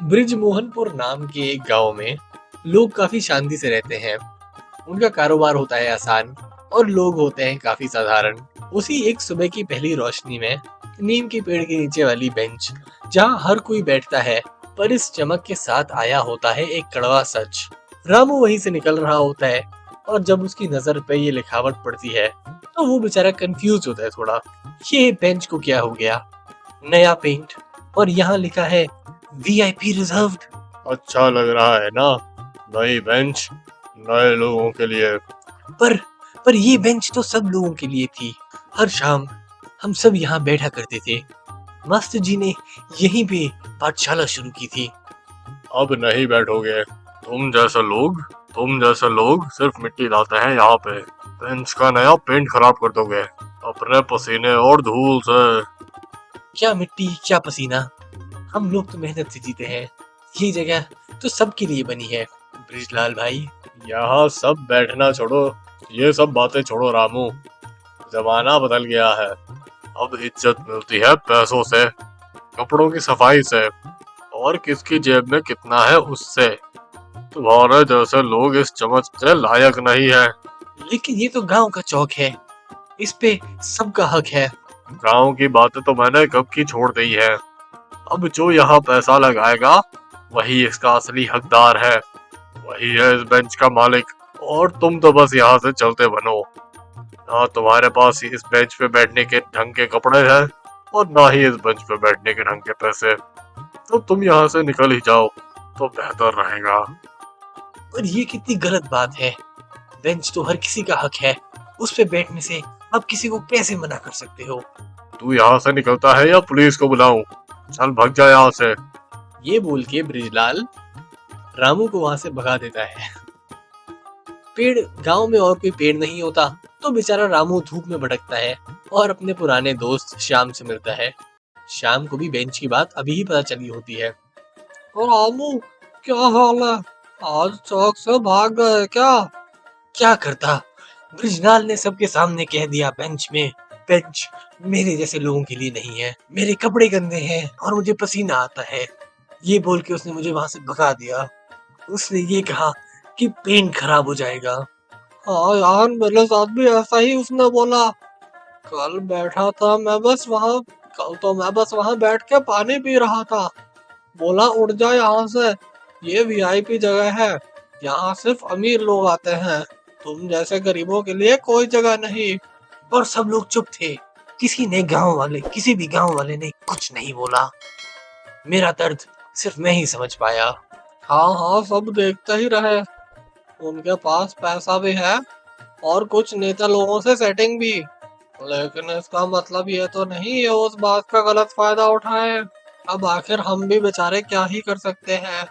ब्रिजमोहनपुर नाम के एक गांव में लोग काफी शांति से रहते हैं। उनका कारोबार होता है आसान और लोग होते हैं काफी साधारण। उसी एक सुबह की पहली रोशनी में नीम के पेड़ के नीचे वाली बेंच जहां हर कोई बैठता है, पर इस चमक के साथ आया होता है एक कड़वा सच। रामू वहीं से निकल रहा होता है और जब उसकी नजर पे ये लिखावट पड़ती है तो वो बेचारा कंफ्यूज होता है थोड़ा। ये बेंच को क्या हो गया? नया पेंट और यहाँ लिखा है वीआईपी रिजर्व्ड। अच्छा लग रहा है ना? नई बेंच नए लोगों के लिए। पर पर ये बेंच तो सब लोगों के लिए थी। हर शाम हम सब यहाँ बैठा करते थे। मास्टर जी ने यहीं पे पाठशाला शुरू की थी। अब नहीं बैठोगे। तुम जैसे लोग सिर्फ मिट्टी लाते हैं यहाँ पे। बेंच का नया पेंट खराब कर दोगे अपने पसीने और धूल से। क्या मिट्टी क्या पसीना, हम लोग तो मेहनत से जीते हैं। ये जगह तो सबके लिए बनी है ब्रिजलाल भाई। यहाँ सब बैठना छोड़ो, ये सब बातें छोड़ो रामू। जमाना बदल गया है। अब इज्जत मिलती है पैसों से, कपड़ों की सफाई से और किसकी जेब में कितना है उससे। तुम्हारे जैसे लोग इस चमच के लायक नहीं है। लेकिन ये तो गांव का चौक है, इस पे सबका हक है। गांव की बातें तो मैंने कब की छोड़ दी है। अब जो यहाँ पैसा लगाएगा वही इसका असली हकदार है, वही है इस बेंच का मालिक। और तुम तो बस यहाँ से चलते बनो। ना तुम्हारे पास इस बेंच पे बैठने के ढंग के कपड़े हैं और ना ही इस बेंच पे बैठने के ढंग के पैसे। तो तुम यहाँ से निकल ही जाओ तो बेहतर रहेगा। पर ये कितनी गलत बात है। बेंच तो हर किसी का हक है, उस पे बैठने से आप किसी को कैसे मना कर सकते हो? तू यहाँ से निकलता है या पुलिस को बुलाऊं? चल भग जा यहाँ से। ये बोल के ब्रिजलाल रामू को वहां से भगा देता है। पेड़ गांव में और कोई पेड़ नहीं होता तो बेचारा रामू धूप में भटकता है और अपने पुराने दोस्त श्याम से मिलता है। श्याम को भी बेंच की बात अभी ही पता चली होती है। और रामू, क्या हाल है? आज चौक से भाग गए क्या? क्या करता, ब्रिजलाल ने सबके सामने कह दिया बेंच मेरे जैसे लोगों के लिए नहीं है। मेरे कपड़े गंदे हैं और मुझे पसीना आता है। ये बोल के उसने मुझे वहां से भगा दिया। उसने ये कहा कि पेंट खराब हो जाएगा। हाँ यार, मेरे साथ भी ऐसा ही उसने बोला। कल बैठा था मैं बस वहाँ कल तो मैं बस वहाँ बैठ के पानी पी रहा था। बोला उठ जा यहाँ से, ये वीआईपी जगह है, यहाँ सिर्फ अमीर लोग आते हैं, तुम जैसे गरीबों के लिए कोई जगह नहीं। और सब लोग चुप थे। किसी भी गांव वाले ने कुछ नहीं बोला। मेरा दर्द सिर्फ मैं ही समझ पाया। हाँ हाँ, सब देखते ही रहे। उनके पास पैसा भी है और कुछ नेता लोगों से सेटिंग भी, लेकिन इसका मतलब ये तो नहीं ये उस बात का गलत फायदा उठाए। अब आखिर हम भी बेचारे क्या ही कर सकते हैं,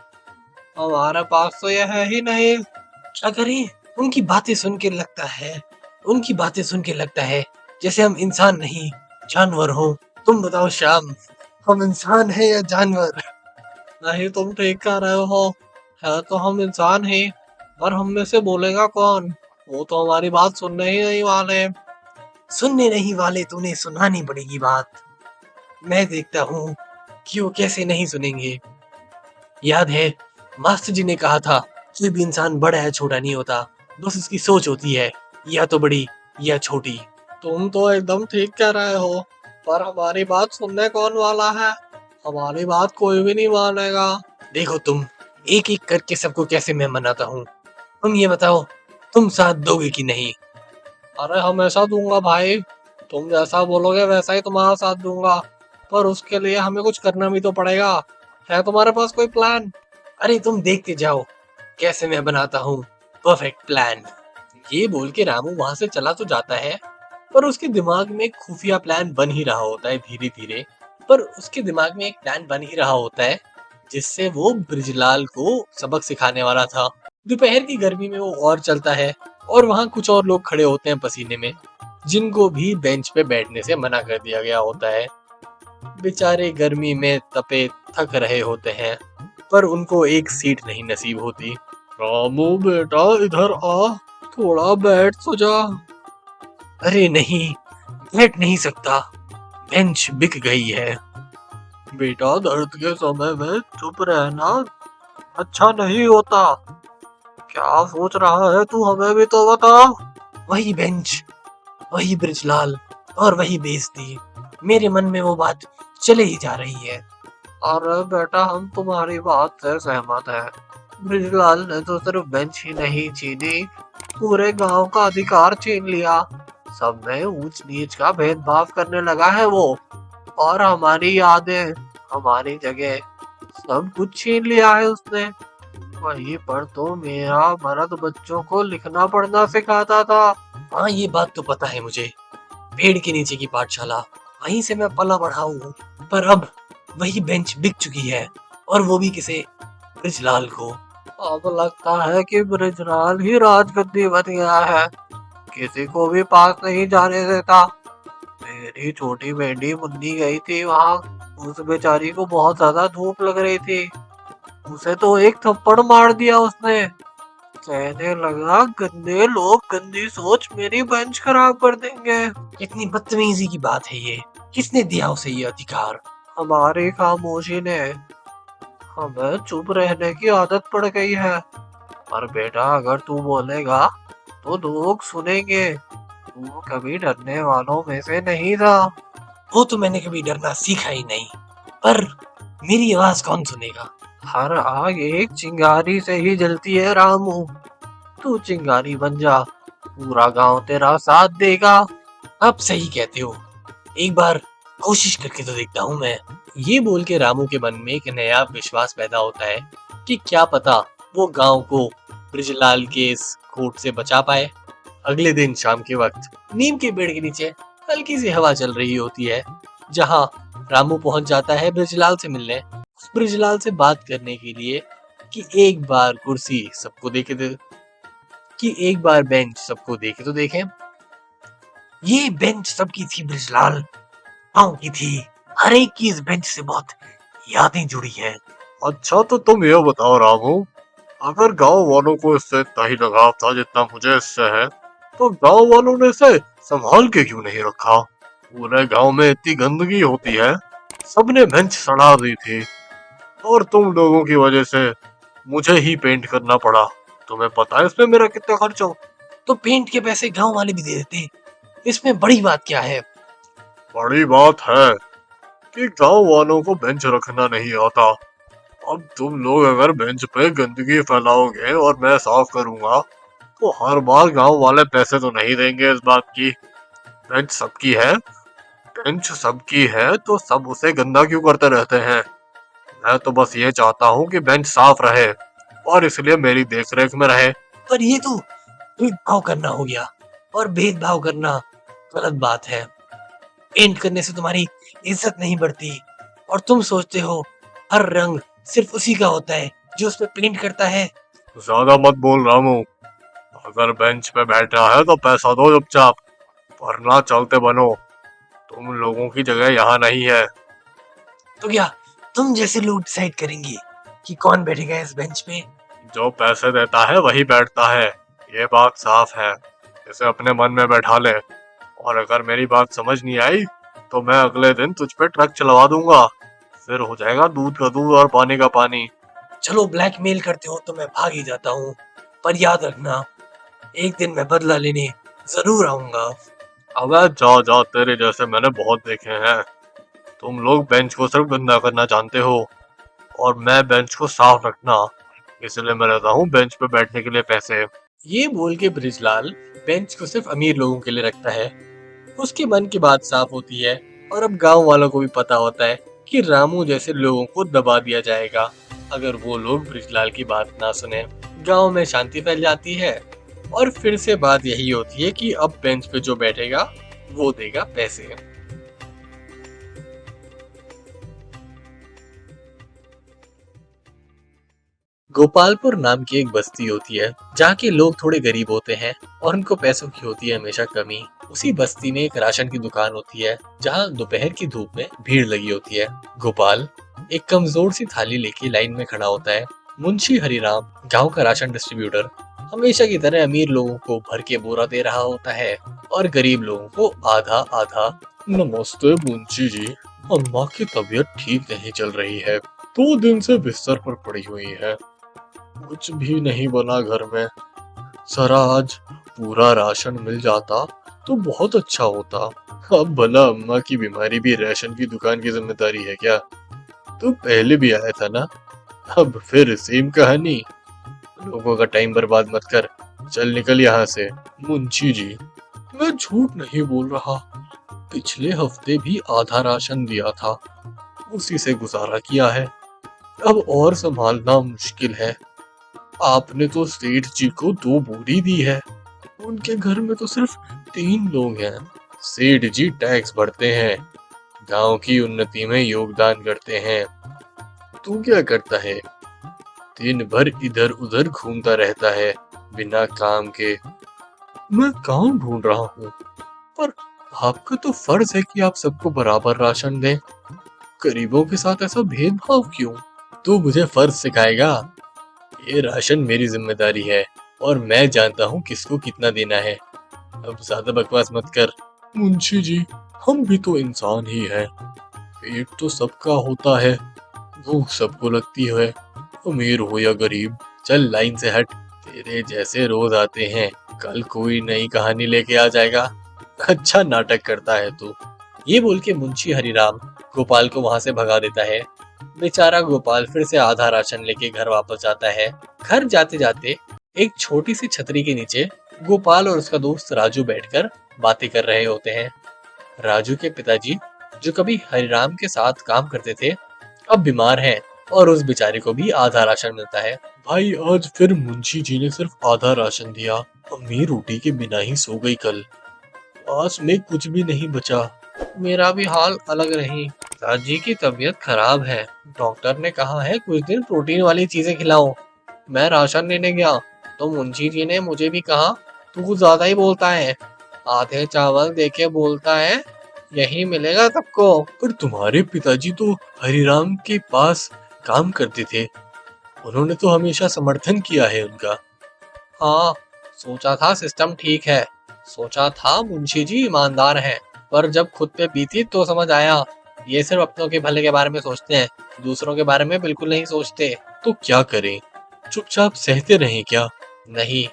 हमारे पास तो ये है ही नहीं। क्या करें? उनकी बातें सुन के लगता है जैसे हम इंसान नहीं जानवर हो। तुम बताओ श्याम, हम इंसान है या जानवर? नहीं, तुम ठीक कह रहे हो, है तो हम इंसान ही, पर हम में से बोलेगा कौन? वो तो हमारी बात सुनने ही नहीं वाले। सुनने नहीं वाले तो उन्हें सुनानी पड़ेगी बात। मैं देखता हूँ कि वो कैसे नहीं सुनेंगे। याद है मास्टर जी ने कहा था कोई भी इंसान बड़ा है छोटा नहीं होता, बस उसकी सोच होती है या तो बड़ी या छोटी। तुम तो एकदम ठीक कह रहे हो, पर हमारी बात सुनने कौन वाला है? हमारी बात कोई भी नहीं मानेगा। देखो तुम, एक एक करके सबको कैसे मैं मनाता हूँ। तुम ये बताओ, तुम साथ दोगे कि नहीं? अरे हमेशा दूंगा भाई, तुम जैसा बोलोगे वैसा ही तुम्हारा साथ दूंगा, पर उसके लिए हमें कुछ करना भी तो पड़ेगा। है तुम्हारे पास कोई प्लान? अरे तुम देखते जाओ कैसे मैं बनाता हूँ परफेक्ट प्लान। ये बोल के रामू वहां से चला तो जाता है, पर उसके दिमाग में एक खुफिया प्लान बन ही रहा होता है धीरे धीरे। पर उसके दिमाग में एक प्लान बन ही रहा होता है जिससे वो ब्रिजलाल को सबक सिखाने वाला था। दोपहर की गर्मी में वो और चलता है और वहां कुछ और लोग खड़े होते हैं पसीने में, जिनको भी बेंच पे बैठने से मना कर दिया गया होता है। बेचारे गर्मी में तपे थक रहे होते हैं, पर उनको एक सीट नहीं नसीब होती। रामू बेटा इधर आ, थोड़ा बैठ तो जा। अरे नहीं, बैठ नहीं सकता, बेंच बिक गई है। बेटा, दर्द के समय में चुप रहना अच्छा नहीं होता। क्या सोच रहा है तू, हमें भी तो बता। वही बेंच, वही ब्रिजलाल और वही बेइज्जती। मेरे मन में वो बात चले ही जा रही है। अरे बेटा, हम तुम्हारी बात से सहमत हैं। ब्रिजलाल ने तो सिर्फ बेंच ही नहीं छीनी, पूरे गांव का अधिकार छीन लिया। सब में ऊंच नीच का भेदभाव करने लगा है वो, और हमारी यादें, हमारी जगह, सब कुछ छीन लिया है उसने। वहीं पर तो मेरा मर्द बच्चों को लिखना पढ़ना सिखाता था। हाँ, ये बात तो पता है मुझे। पेड़ के नीचे की पाठशाला, वहीं से मैं पला बढ़ा हूँ। पर अब वही बेंच बिक चुकी है, और वो भी किसे? ब्रिजलाल को। अब लगता है कि ब्रिजलाल ही राजगद्दी बन गया है, किसी को भी पास नहीं जाने देता। मेरी छोटी बेटी मुन्नी गई थी वहाँ, उस बेचारी को बहुत ज्यादा धूप लग रही थी, उसे तो एक थप्पड़ मार दिया उसने। कहने लगा, गंदे लोग, गंदी सोच, मेरी बेंच खराब कर देंगे। कितनी बदतमीजी की बात है ये। किसने दिया उसे ये अधिकार? हमारी खामोशी ने। हमें चुप रहने की आदत पड़ गई है। पर बेटा, अगर तू बोलेगा तो लोग सुनेंगे। तू कभी डरने वालों में से नहीं था। वो तो मैंने कभी डरना सीखा ही नहीं, पर मेरी आवाज कौन सुनेगा? हर आग एक चिंगारी से ही जलती है रामू। तू चिंगारी बन जा, पूरा गांव तेरा साथ देगा। आप सही कहते हो, एक बार कोशिश करके तो देखता हूँ मैं। ये बोल के रामू के मन में एक नया विश्वास पैदा होता है कि क्या पता वो गांव को ब्रिजलाल के इस कोट से बचा पाए। अगले दिन शाम के वक्त नीम के पेड़ के नीचे हल्की सी हवा चल रही होती है, जहां रामू पहुंच जाता है ब्रिजलाल से मिलने, उस ब्रिजलाल से बात करने के लिए कि एक बार कुर्सी सबको देखे दे, कि एक बार बेंच सबको देखे तो देखें। ये बेंच सबकी थी ब्रिजलाल, गांव की थी। हर एक की इस बेंच से बहुत यादें जुड़ी है। अच्छा, तो तुम ये बताओ रामू, अगर गांव वालों को इससे इतना ही लगाव था जितना मुझे इससे है, तो गांव वालों ने इसे संभाल के क्यों नहीं रखा? पूरे गांव में इतनी गंदगी होती है, सबने बेंच सड़ा दी थी, और तुम लोगों की वजह से मुझे ही पेंट करना पड़ा। तुम्हें पता है इसमें मेरा कितना खर्च हो? तो पेंट के पैसे गांव वाले भी दे देते, इसमें बड़ी बात क्या है? बड़ी बात है कि गांव वालों को बेंच रखना नहीं आता। अब तुम लोग अगर बेंच पे गंदगी फैलाओगे और मैं साफ करूंगा, तो हर बार गांव वाले पैसे तो नहीं देंगे इस बात की। बेंच सबकी है, बेंच सबकी है, तो सब उसे गंदा क्यों करते रहते हैं? मैं तो बस ये चाहता हूँ कि बेंच साफ रहे, और इसलिए मेरी देखरेख में रहे। पर ये तो भेदभाव करना हो गया, और भेदभाव करना गलत बात है। पेंट करने से तुम्हारी इज्जत नहीं बढ़ती, और तुम सोचते हो हर रंग सिर्फ उसी का होता है जो उस पे पेंट करता है। ज्यादा मत बोल रामू। अगर बेंच पे बैठा है तो पैसा दो चुपचाप, वरना चलते बनो। तुम लोगों की जगह यहाँ नहीं है। तो क्या तुम जैसे लोग डिसाइड करेंगे कि कौन बैठेगा इस बेंच पे? जो पैसे देता है वही बैठता है, ये बात साफ है। इसे अपने मन में बैठा ले, और अगर मेरी बात समझ नहीं आई तो मैं अगले दिन तुझ पे ट्रक चलवा दूंगा। फिर हो जाएगा दूध का दूध और पानी का पानी। चलो, ब्लैकमेल करते हो तो मैं भाग ही जाता हूँ, पर याद रखना, एक दिन मैं बदला लेने जरूर आऊंगा। अबे जा जा, तेरे जैसे मैंने बहुत देखे हैं। तुम लोग बेंच को सिर्फ गंदा करना जानते हो, और मैं बेंच को साफ रखना, इसलिए मैं रहता हूँ बेंच पे बैठने के लिए पैसे। ये बोल के ब्रिजलाल बेंच को सिर्फ अमीर लोगों के लिए रखता है। उसके मन की बात साफ होती है, और अब गांव वालों को भी पता होता है कि रामू जैसे लोगों को दबा दिया जाएगा अगर वो लोग ब्रिजलाल की बात ना सुने। गांव में शांति फैल जाती है, और फिर से बात यही होती है कि अब बेंच पे जो बैठेगा वो देगा पैसे। गोपालपुर नाम की एक बस्ती होती है, जहाँ के लोग थोड़े गरीब होते हैं, और उनको पैसों की होती है हमेशा कमी। उसी बस्ती में एक राशन की दुकान होती है, जहाँ दोपहर की धूप में भीड़ लगी होती है। गोपाल एक कमजोर सी थाली लेके लाइन में खड़ा होता है। मुंशी हरिराम, गांव का राशन डिस्ट्रीब्यूटर, हमेशा की तरह अमीर लोगों को भर के बोरा दे रहा होता है, और गरीब लोगों को आधा आधा। नमस्ते मुंशी जी, अम्मा की तबीयत ठीक नहीं चल रही है। 2 दिन से बिस्तर पर पड़ी हुई है। कुछ भी नहीं बना घर में। जरा आज पूरा राशन मिल जाता तो बहुत अच्छा होता। अब भला अम्मा की बीमारी भी राशन की दुकान की जिम्मेदारी है क्या? तो पहले भी आया था ना। अब फिर सेम कहानी। लोगों का टाइम बर्बाद मत कर। चल निकल यहाँ से। मुंशी जी, मैं झूठ नहीं बोल रहा। पिछले हफ्ते भी आधा राशन दिया था। उसी से गुजारा किया है। अब और संभालना मुश्किल है। आपने तो सेठ जी को 2 बोरी दी है। उनके घर में तो सिर्फ 3 लोग हैं। सेठ जी टैक्स भरते हैं, गांव की उन्नति में योगदान करते हैं। तू क्या करता है? दिन भर इधर उधर घूमता रहता है बिना काम के। मैं काम ढूंढ रहा हूँ, पर आपका तो फर्ज है कि आप सबको बराबर राशन दें। गरीबों के साथ ऐसा भेदभाव क्यों? तू मुझे फर्ज सिखाएगा? ये राशन मेरी जिम्मेदारी है और मैं जानता हूँ किसको कितना देना है। अब ज्यादा बकवास मत कर। मुंशी जी, हम भी तो इंसान ही हैं। पेट तो सबका होता है, भूख सबको लगती है, अमीर हो या गरीब। चल लाइन से हट। तेरे जैसे रोज आते हैं, कल कोई नई कहानी लेके आ जाएगा। अच्छा नाटक करता है तू। ये बोल के मुंशी हरिराम गोपाल को वहां से भगा देता है। बेचारा गोपाल फिर से आधा राशन लेके घर वापस जाता है। घर जाते जाते एक छोटी सी छतरी के नीचे गोपाल और उसका दोस्त राजू बैठकर बातें कर रहे होते हैं। राजू के पिताजी, जो कभी हरिराम के साथ काम करते थे, अब बीमार हैं और उस बेचारे को भी आधा राशन मिलता है। भाई, आज फिर मुंशी जी ने सिर्फ आधा राशन दिया। अम्मी रोटी के बिना ही सो गई कल। पास में कुछ भी नहीं बचा। मेरा भी हाल अलग नहीं। दादी की तबीयत खराब है। डॉक्टर ने कहा है कुछ दिन प्रोटीन वाली चीजें खिलाओ। मैं राशन लेने गया तो मुंशी जी ने मुझे भी कहा, तू कुछ ज्यादा ही बोलता है। आधे चावल देके बोलता है यही मिलेगा सबको। पर तुम्हारे पिताजी तो हरिराम के पास काम करते थे। उन्होंने तो हमेशा समर्थन किया है उनका। हाँ, सोचा था सिस्टम ठीक है। सोचा था मुंशी जी ईमानदार हैं। पर जब खुद पे बीती तो समझ आया ये सिर्फ अपनों के भले के बारे में सोचते हैं, दूसरों के बारे में बिल्कुल नहीं सोचते। तो क्या करें? चुपचाप सहते रहें क्या? नहीं,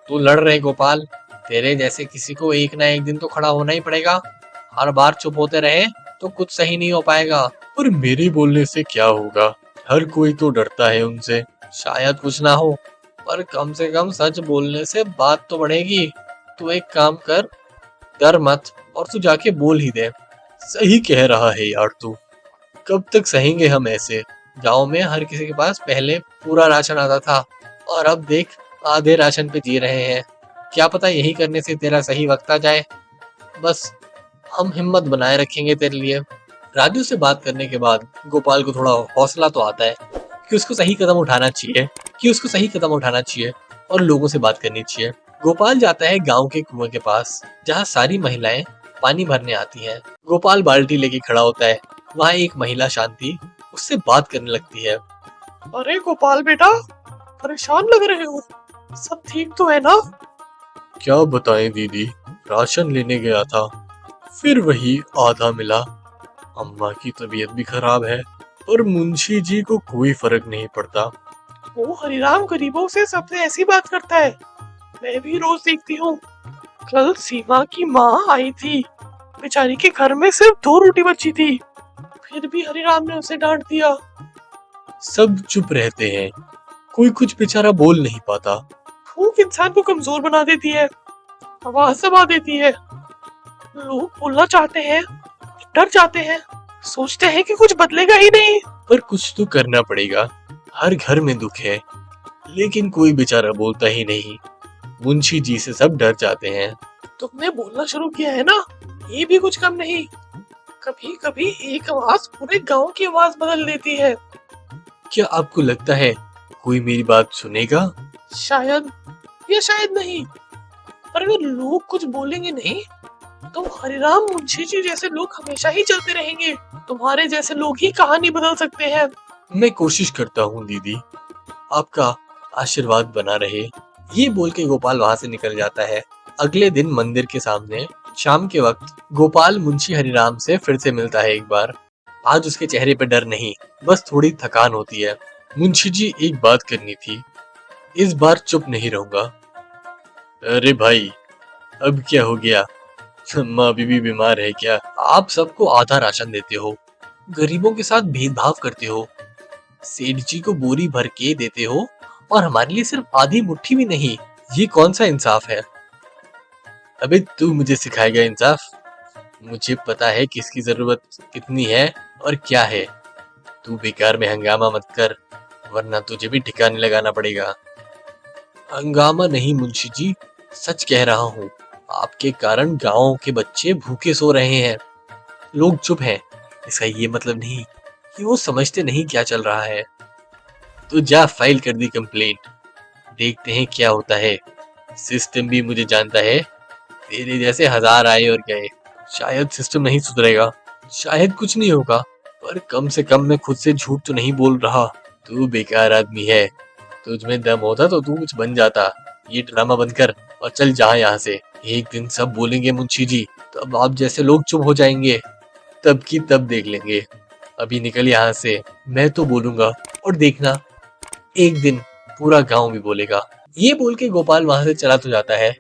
तू लड़ रहे गोपाल। तेरे जैसे किसी को एक ना एक दिन तो खड़ा होना ही पड़ेगा। हर बार चुप होते रहे तो कुछ सही नहीं हो पाएगा। पर मेरे बोलने से क्या होगा? हर कोई तो डरता है उनसे। शायद कुछ ना हो, पर कम से कम सच बोलने से बात तो बढ़ेगी। तू एक काम कर, डर मत और तू जाके बोल ही दे। सही कह रहा है यार तू। कब तक सहेंगे हम ऐसे? गांव में हर किसी के पास पहले पूरा राशन आता था और अब देख आधे राशन पे जी रहे हैं। क्या पता यही करने से तेरा सही वक्त आ जाए। बस हम हिम्मत बनाए रखेंगे तेरे लिए। राजू से बात करने के बाद गोपाल को थोड़ा हौसला तो आता है कि उसको सही कदम उठाना चाहिए और लोगों से बात करनी चाहिए। गोपाल जाता है गांव के कुएं के पास, जहां सारी महिलाएं पानी भरने आती हैं। गोपाल बाल्टी लेके खड़ा होता है। वहां एक महिला शांति उससे बात करने लगती है। अरे गोपाल बेटा, परेशान लग रहे हो, सब ठीक तो है ना? क्या बताएं दीदी, राशन लेने गया था, फिर वही आधा मिला। अम्मा की तबीयत भी खराब है और मुंशी जी को कोई फर्क नहीं पड़ता। वो हरिराम गरीबों से सबसे ऐसी बात करता है। मैं भी रोज देखती हूँ। कल सीमा की माँ आई थी, बेचारी के घर में सिर्फ 2 रोटी बची थी, फिर भी हरिराम ने उसे डांट दिया। सब चुप रहते हैं, कोई कुछ बेचारा बोल नहीं पाता। भूख इंसान को कमजोर बना देती है, आवाज दबा देती है। लोग बोलना चाहते हैं, डर जाते हैं, सोचते हैं कि कुछ बदलेगा ही नहीं। पर कुछ तो करना पड़ेगा। हर घर में दुख है, लेकिन कोई बेचारा बोलता ही नहीं। मुंशी जी से सब डर जाते हैं। तुमने बोलना शुरू किया है ना, ये भी कुछ कम नहीं। कभी कभी एक आवाज पूरे गांव की आवाज बदल देती है। क्या आपको लगता है कोई मेरी बात सुनेगा? शायद या शायद नहीं। पर अगर लोग कुछ बोलेंगे नहीं तो हरिराम मुंशी जी जैसे लोग हमेशा ही चलते रहेंगे। तुम्हारे जैसे लोग ही कहानी बदल सकते हैं। मैं कोशिश करता हूँ दीदी, आपका आशीर्वाद बना रहे। ये बोल के गोपाल वहां से निकल जाता है। अगले दिन मंदिर के सामने शाम के वक्त गोपाल मुंशी हरिराम से फिर से मिलता है एक बार। आज उसके चेहरे पे डर नहीं, बस थोड़ी थकान होती है। मुंशी जी, एक बात करनी थी। इस बार चुप नहीं रहूंगा। अरे भाई, अब क्या हो गया? अम्मा अभी भी बीमार है क्या? आप सबको आधा राशन देते हो, गरीबों के साथ भेदभाव करते हो, सेठ जी को बोरी भर के देते हो और हमारे लिए सिर्फ आधी मुट्ठी भी नहीं। ये कौन सा इंसाफ है? अबे तू मुझे सिखाएगा इंसाफ? मुझे पता है किसकी जरूरत कितनी है और क्या है। तू बेकार में हंगामा मत कर, वरना तुझे भी ठिकाने लगाना पड़ेगा। हंगामा नहीं मुंशी जी, सच कह रहा हूँ। आपके कारण गांव के बच्चे भूखे सो रहे हैं। लोग चुप हैं, इसका ये मतलब नहीं कि वो समझते नहीं क्या चल रहा है। तो जा फाइल कर दी कंप्लेंट, देखते हैं क्या होता है। सिस्टम भी मुझे जानता है, तेरे जैसे हजार आए और गए। शायद सिस्टम नहीं सुधरेगा, शायद कुछ नहीं होगा, पर कम से कम मैं खुद से झूठ तो नहीं बोल रहा। तू बेकार आदमी है, तुझ में दम होता तो तू कुछ बन जाता। ये ड्रामा बंद कर और चल जा यहाँ से। एक दिन सब बोलेंगे मुंशी जी, तब आप जैसे लोग चुप हो जाएंगे। तब की तब देख लेंगे। अभी निकल यहाँ से। मैं तो बोलूंगा और देखना, एक दिन पूरा गांव भी बोलेगा। ये बोल के गोपाल वहां से चला तो जाता है,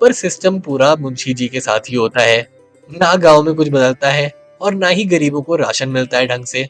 पर सिस्टम पूरा मुंशी जी के साथ ही होता है। ना गांव में कुछ बदलता है और ना ही गरीबों को राशन मिलता है ढंग से।